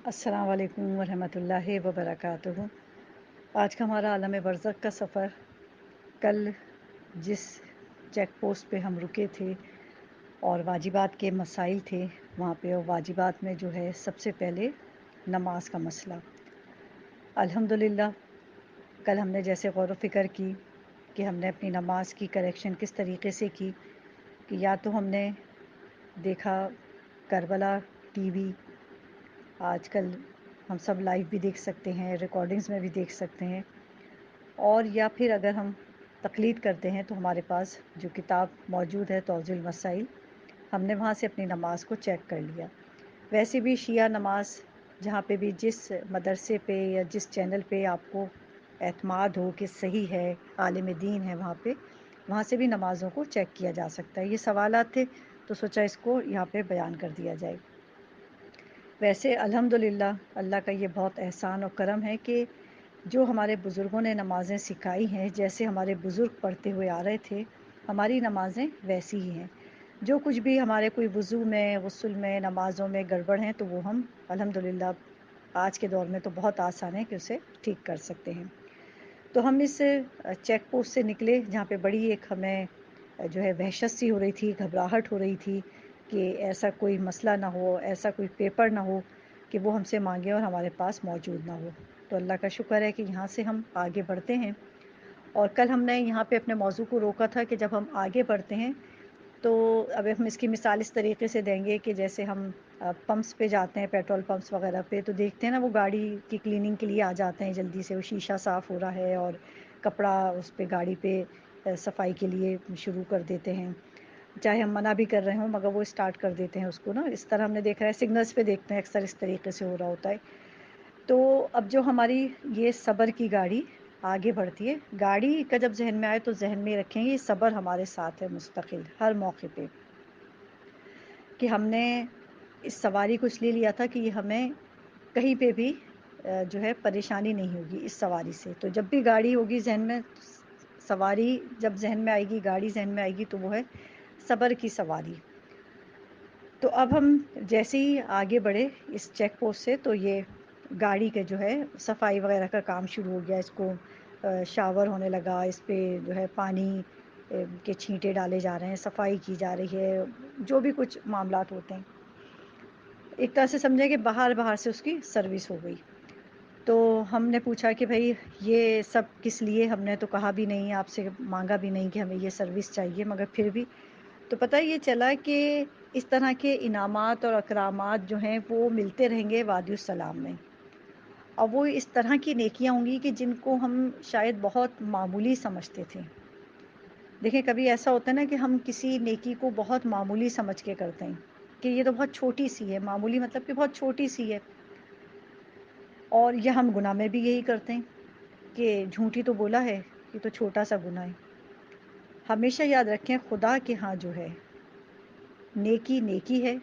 السلام علیکم ورحمۃ اللہ وبرکاتہ۔ آج کا ہمارا عالم برزخ کا سفر، کل جس چیک پوسٹ پہ ہم رکے تھے اور واجبات کے مسائل تھے وہاں پہ، اور واجبات میں جو ہے سب سے پہلے نماز کا مسئلہ۔ الحمدللہ کل ہم نے جیسے غور و فکر کی کہ ہم نے اپنی نماز کی کریکشن کس طریقے سے کی، کہ یا تو ہم نے دیکھا کربلا ٹی وی، آج کل ہم سب لائیو بھی دیکھ سکتے ہیں، ریکارڈنگز میں بھی دیکھ سکتے ہیں، اور یا پھر اگر ہم تقلید کرتے ہیں تو ہمارے پاس جو کتاب موجود ہے توضیح المسائل، ہم نے وہاں سے اپنی نماز کو چیک کر لیا۔ ویسے بھی شیعہ نماز جہاں پہ بھی جس مدرسے پہ یا جس چینل پہ آپ کو اعتماد ہو کہ صحیح ہے، عالم دین ہے، وہاں سے بھی نمازوں کو چیک کیا جا سکتا ہے۔ یہ سوالات تھے تو سوچا اس کو یہاں پہ بیان کر دیا جائے۔ ویسے الحمدللہ اللہ کا یہ بہت احسان اور کرم ہے کہ جو ہمارے بزرگوں نے نمازیں سکھائی ہیں، جیسے ہمارے بزرگ پڑھتے ہوئے آ رہے تھے، ہماری نمازیں ویسی ہی ہیں۔ جو کچھ بھی ہمارے کوئی وضو میں، غسل میں، نمازوں میں گڑبڑ ہیں تو وہ ہم الحمدللہ آج کے دور میں تو بہت آسان ہے کہ اسے ٹھیک کر سکتے ہیں۔ تو ہم اس چیک پوسٹ سے نکلے جہاں پہ بڑی ایک ہمیں جو ہے وحشت سی ہو رہی تھی، گھبراہٹ ہو رہی تھی کہ ایسا کوئی مسئلہ نہ ہو، ایسا کوئی پیپر نہ ہو کہ وہ ہم سے مانگے اور ہمارے پاس موجود نہ ہو۔ تو اللہ کا شکر ہے کہ یہاں سے ہم آگے بڑھتے ہیں۔ اور کل ہم نے یہاں پہ اپنے موضوع کو روکا تھا کہ جب ہم آگے بڑھتے ہیں تو اب ہم اس کی مثال اس طریقے سے دیں گے کہ جیسے ہم پمپس پہ جاتے ہیں، پیٹرول پمپس وغیرہ پہ، تو دیکھتے ہیں نا وہ گاڑی کی کلیننگ کے لیے آ جاتے ہیں جلدی سے، وہ شیشہ صاف ہو رہا ہے اور کپڑا اس پہ گاڑی پہ صفائی کے لیے شروع کر دیتے ہیں، چاہے ہم منع بھی کر رہے ہوں مگر وہ اسٹارٹ کر دیتے ہیں اس کو نا۔ اس طرح ہم نے دیکھا ہے، سگنلز پہ دیکھتے ہیں اکثر اس طریقے سے ہو رہا ہوتا ہے۔ تو اب جو ہماری یہ صبر کی گاڑی آگے بڑھتی ہے، گاڑی کا جب ذہن میں آئے تو ذہن میں رکھیں یہ صبر ہمارے ساتھ ہے مستقل ہر موقع پہ، کہ ہم نے اس سواری کو اس لیے لیا تھا کہ یہ ہمیں کہیں پہ بھی جو ہے پریشانی نہیں ہوگی اس سواری سے۔ تو جب بھی گاڑی ہوگی ذہن میں، سواری جب ذہن میں آئے گی، گاڑی ذہن میں آئے گی، تو وہ ہے صبر کی سواری۔ تو اب ہم جیسے ہی آگے بڑھے اس چیک پوسٹ سے تو یہ گاڑی کے جو ہے صفائی وغیرہ کا کام شروع ہو گیا، اس کو شاور ہونے لگا، اس پہ جو ہے پانی کے چھینٹے ڈالے جا رہے ہیں، صفائی کی جا رہی ہے، جو بھی کچھ معاملات ہوتے ہیں ایک طرح سے سمجھیں کہ باہر سے اس کی سروس ہو گئی۔ تو ہم نے پوچھا کہ بھائی یہ سب کس لیے، ہم نے تو کہا بھی نہیں، آپ سے مانگا بھی نہیں کہ ہمیں یہ سروس چاہیے، مگر پھر بھی تو پتہ یہ چلا کہ اس طرح کے انعامات اور اکرامات جو ہیں وہ ملتے رہیں گے وادی السلام میں، اور وہ اس طرح کی نیکیاں ہوں گی کہ جن کو ہم شاید بہت معمولی سمجھتے تھے۔ دیکھیں کبھی ایسا ہوتا ہے نا کہ ہم کسی نیکی کو بہت معمولی سمجھ کے کرتے ہیں کہ یہ تو بہت چھوٹی سی ہے، معمولی مطلب کہ بہت چھوٹی سی ہے، اور یہ ہم گناہ میں بھی یہی کرتے ہیں کہ جھوٹی تو بولا ہے، یہ تو چھوٹا سا گناہ ہے۔ ہمیشہ یاد رکھیں خدا کے ہاں جو ہے نیکی نیکی ہے،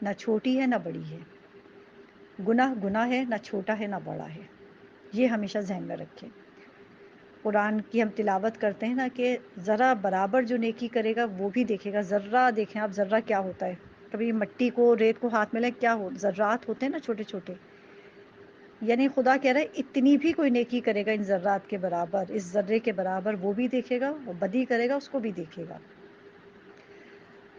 نہ چھوٹی ہے نہ بڑی ہے، گناہ گناہ ہے، نہ چھوٹا ہے نہ بڑا ہے، یہ ہمیشہ ذہن میں رکھیں۔ قرآن کی ہم تلاوت کرتے ہیں نا کہ ذرا برابر جو نیکی کرے گا وہ بھی دیکھے گا۔ ذرہ دیکھیں آپ، ذرہ کیا ہوتا ہے؟ کبھی مٹی کو، ریت کو ہاتھ میں لیں، کیا ہو ذرات ہوتے ہیں نا چھوٹے چھوٹے، یعنی خدا کہہ رہا ہے اتنی بھی کوئی نیکی کرے گا ان ذرات کے برابر، اس ذرے کے برابر، وہ بھی دیکھے گا، اور بدی کرے گا اس کو بھی دیکھے گا۔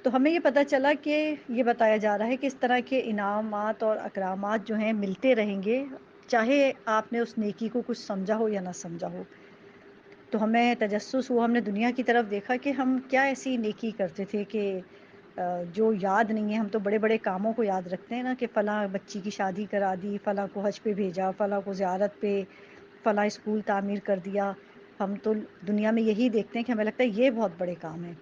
تو ہمیں یہ پتہ چلا کہ یہ بتایا جا رہا ہے کہ اس طرح کے انعامات اور اکرامات جو ہیں ملتے رہیں گے، چاہے آپ نے اس نیکی کو کچھ سمجھا ہو یا نہ سمجھا ہو۔ تو ہمیں تجسس ہوا، ہم نے دنیا کی طرف دیکھا کہ ہم کیا ایسی نیکی کرتے تھے کہ جو یاد نہیں ہے۔ ہم تو بڑے بڑے کاموں کو یاد رکھتے ہیں نا کہ فلاں بچی کی شادی کرا دی، فلاں کو حج پہ بھیجا، فلاں کو زیارت پہ، فلاں اسکول تعمیر کر دیا۔ ہم تو دنیا میں یہی دیکھتے ہیں کہ ہمیں لگتا ہے یہ بہت بڑے کام ہیں،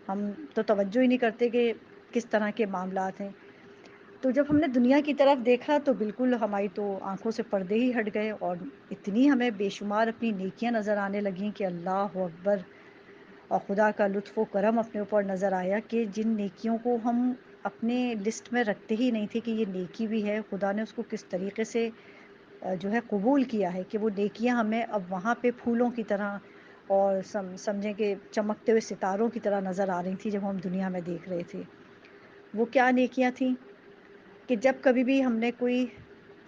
ہم تو توجہ ہی نہیں کرتے کہ کس طرح کے معاملات ہیں۔ تو جب ہم نے دنیا کی طرف دیکھا تو بالکل ہماری تو آنکھوں سے پردے ہی ہٹ گئے، اور اتنی ہمیں بے شمار اپنی نیکیاں نظر آنے لگیں کہ اللہ اکبر، اور خدا کا لطف و کرم اپنے اوپر نظر آیا کہ جن نیکیوں کو ہم اپنے لسٹ میں رکھتے ہی نہیں تھے کہ یہ نیکی بھی ہے، خدا نے اس کو کس طریقے سے جو ہے قبول کیا ہے کہ وہ نیکیاں ہمیں اب وہاں پہ پھولوں کی طرح اور سمجھیں کہ چمکتے ہوئے ستاروں کی طرح نظر آ رہی تھی جب ہم دنیا میں دیکھ رہے تھے۔ وہ کیا نیکیاں تھیں کہ جب کبھی بھی ہم نے کوئی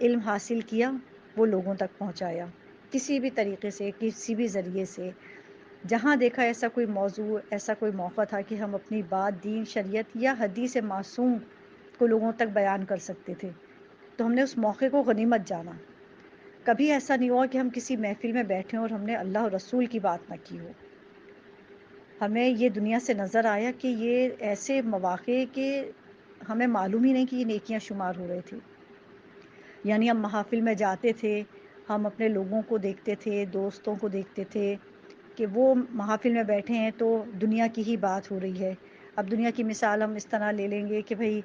علم حاصل کیا وہ لوگوں تک پہنچایا، کسی بھی طریقے سے، کسی بھی ذریعے سے۔ جہاں دیکھا ایسا کوئی موضوع، ایسا کوئی موقع تھا کہ ہم اپنی بات دین، شریعت یا حدیث معصوم کو لوگوں تک بیان کر سکتے تھے، تو ہم نے اس موقع کو غنیمت جانا۔ کبھی ایسا نہیں ہوا کہ ہم کسی محفل میں بیٹھے اور ہم نے اللہ اور رسول کی بات نہ کی ہو۔ ہمیں یہ دنیا سے نظر آیا کہ یہ ایسے مواقع کہ ہمیں معلوم ہی نہیں کہ یہ نیکیاں شمار ہو رہے تھے۔ یعنی ہم محافل میں جاتے تھے، ہم اپنے لوگوں کو دیکھتے تھے، دوستوں کو دیکھتے تھے کہ وہ محافل میں بیٹھے ہیں تو دنیا کی ہی بات ہو رہی ہے۔ اب دنیا کی مثال ہم اس طرح لے لیں گے کہ بھئی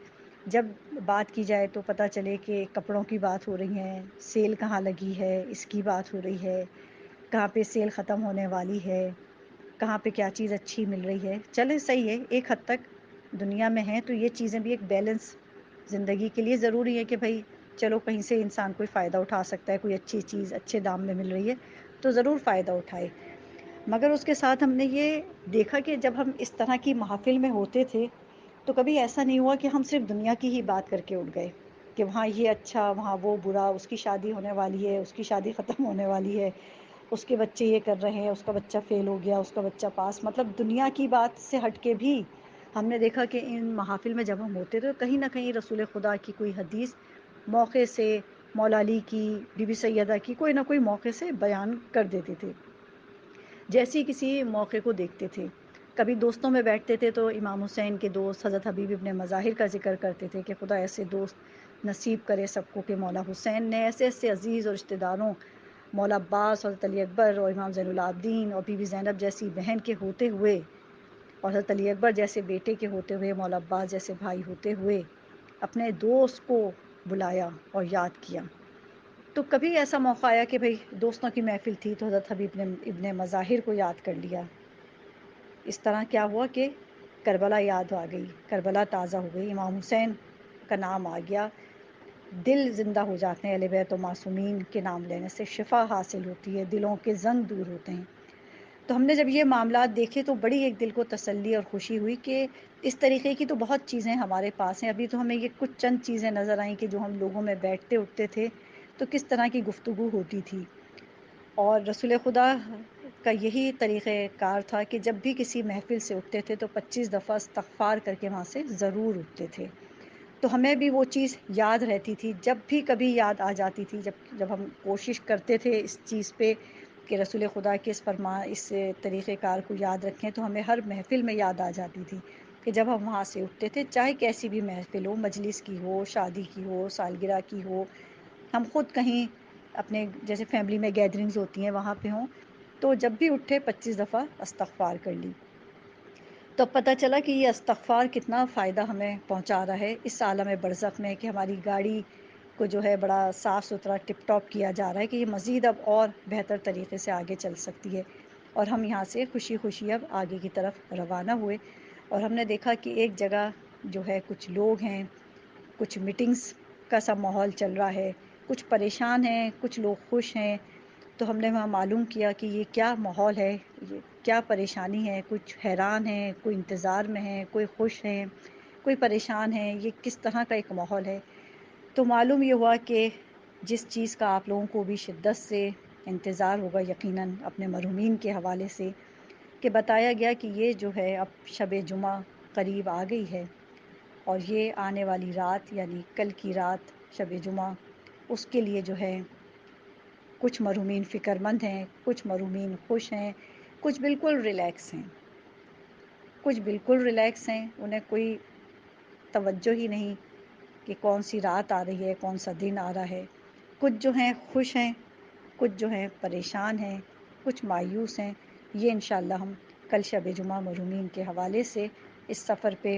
جب بات کی جائے تو پتہ چلے کہ کپڑوں کی بات ہو رہی ہیں، سیل کہاں لگی ہے اس کی بات ہو رہی ہے، کہاں پہ سیل ختم ہونے والی ہے، کہاں پہ کیا چیز اچھی مل رہی ہے۔ چلے صحیح ہے، ایک حد تک دنیا میں ہیں تو یہ چیزیں بھی ایک بیلنس زندگی کے لیے ضروری ہے کہ بھئی چلو کہیں سے انسان کوئی فائدہ اٹھا سکتا ہے، کوئی اچھی چیز اچھے دام میں مل رہی ہے تو ضرور فائدہ اٹھائے۔ مگر اس کے ساتھ ہم نے یہ دیکھا کہ جب ہم اس طرح کی محافل میں ہوتے تھے تو کبھی ایسا نہیں ہوا کہ ہم صرف دنیا کی ہی بات کر کے اٹھ گئے کہ وہاں یہ اچھا، وہاں وہ برا، اس کی شادی ہونے والی ہے، اس کی شادی ختم ہونے والی ہے، اس کے بچے یہ کر رہے ہیں، اس کا بچہ فیل ہو گیا، اس کا بچہ پاس۔ مطلب دنیا کی بات سے ہٹ کے بھی ہم نے دیکھا کہ ان محافل میں جب ہم ہوتے تھے تو کہیں نہ کہیں رسول خدا کی کوئی حدیث موقع سے، مولا علی کی، بی بی سیدہ کی، کوئی نہ کوئی موقع سے بیان کر دیتے تھے جیسی کسی موقع کو دیکھتے تھے۔ کبھی دوستوں میں بیٹھتے تھے تو امام حسین کے دوست حضرت حبیب ابن مظاہر کا ذکر کرتے تھے کہ خدا ایسے دوست نصیب کرے سب کو کہ مولا حسین نے ایسے ایسے عزیز اور رشتہ داروں، مولا عباس، حضرت علی اکبر اور امام زین العابدین اور بی بی زینب جیسی بہن کے ہوتے ہوئے، اور حضرت علی اکبر جیسے بیٹے کے ہوتے ہوئے، مولا عباس جیسے بھائی ہوتے ہوئے اپنے دوست کو بلایا اور یاد کیا۔ تو کبھی ایسا موقع آیا کہ بھئی دوستوں کی محفل تھی تو حضرت حبیب نے ابن مظاہر کو یاد کر لیا۔ اس طرح کیا ہوا کہ کربلا یاد آ گئی، کربلا تازہ ہو گئی، امام حسین کا نام آ گیا، دل زندہ ہو جاتے ہیں۔ اہل بیت و معصومین کے نام لینے سے شفا حاصل ہوتی ہے، دلوں کے زنگ دور ہوتے ہیں۔ تو ہم نے جب یہ معاملات دیکھے تو بڑی ایک دل کو تسلی اور خوشی ہوئی کہ اس طریقے کی تو بہت چیزیں ہمارے پاس ہیں۔ ابھی تو ہمیں یہ کچھ چند چیزیں نظر آئیں کہ جو ہم لوگوں میں بیٹھتے اٹھتے تھے تو کس طرح کی گفتگو ہوتی تھی، اور رسول خدا کا یہی طریقہ کار تھا کہ جب بھی کسی محفل سے اٹھتے تھے تو 25 دفعہ استغفار کر کے وہاں سے ضرور اٹھتے تھے۔ تو ہمیں بھی وہ چیز یاد رہتی تھی، جب بھی کبھی یاد آ جاتی تھی، جب ہم کوشش کرتے تھے اس چیز پہ کہ رسول خدا کے اس طریقہ کار کو یاد رکھیں تو ہمیں ہر محفل میں یاد آ جاتی تھی کہ جب ہم وہاں سے اٹھتے تھے، چاہے کیسی بھی محفل ہو، مجلس کی ہو، شادی کی ہو، سالگرہ کی ہو، ہم خود کہیں اپنے جیسے فیملی میں گیدرنگز ہوتی ہیں وہاں پہ ہوں، تو جب بھی اٹھے 25 دفعہ استغفار کر لی۔ تو پتہ چلا کہ یہ استغفار کتنا فائدہ ہمیں پہنچا رہا ہے اس عالم برزخ میں، کہ ہماری گاڑی کو جو ہے بڑا صاف ستھرا ٹپ ٹاپ کیا جا رہا ہے کہ یہ مزید اب اور بہتر طریقے سے آگے چل سکتی ہے، اور ہم یہاں سے خوشی خوشی اب آگے کی طرف روانہ ہوئے۔ اور ہم نے دیکھا کہ ایک جگہ جو ہے کچھ لوگ ہیں، کچھ میٹنگز کا سا ماحول چل رہا ہے، کچھ پریشان ہیں، کچھ لوگ خوش ہیں۔ تو ہم نے وہاں معلوم کیا کہ یہ کیا ماحول ہے، یہ کیا پریشانی ہے، کچھ حیران ہیں، کوئی انتظار میں ہیں، کوئی خوش ہیں، کوئی پریشان ہیں، یہ کس طرح کا ایک ماحول ہے۔ تو معلوم یہ ہوا کہ جس چیز کا آپ لوگوں کو بھی شدت سے انتظار ہوگا یقیناً اپنے مرحومین کے حوالے سے، کہ بتایا گیا کہ یہ جو ہے اب شب جمعہ قریب آ گئی ہے، اور یہ آنے والی رات یعنی کل کی رات شب جمعہ، اس کے لیے جو ہے کچھ مرحومین فکر مند ہیں، کچھ مرحومین خوش ہیں، کچھ بالکل ریلیکس ہیں، کچھ بالکل ریلیکس ہیں، انہیں کوئی توجہ ہی نہیں کہ کون سی رات آ رہی ہے، کون سا دن آ رہا ہے۔ کچھ جو ہیں خوش ہیں، کچھ جو ہیں پریشان ہیں، کچھ مایوس ہیں۔ یہ انشاءاللہ ہم کل شب جمعہ مرحومین کے حوالے سے اس سفر پہ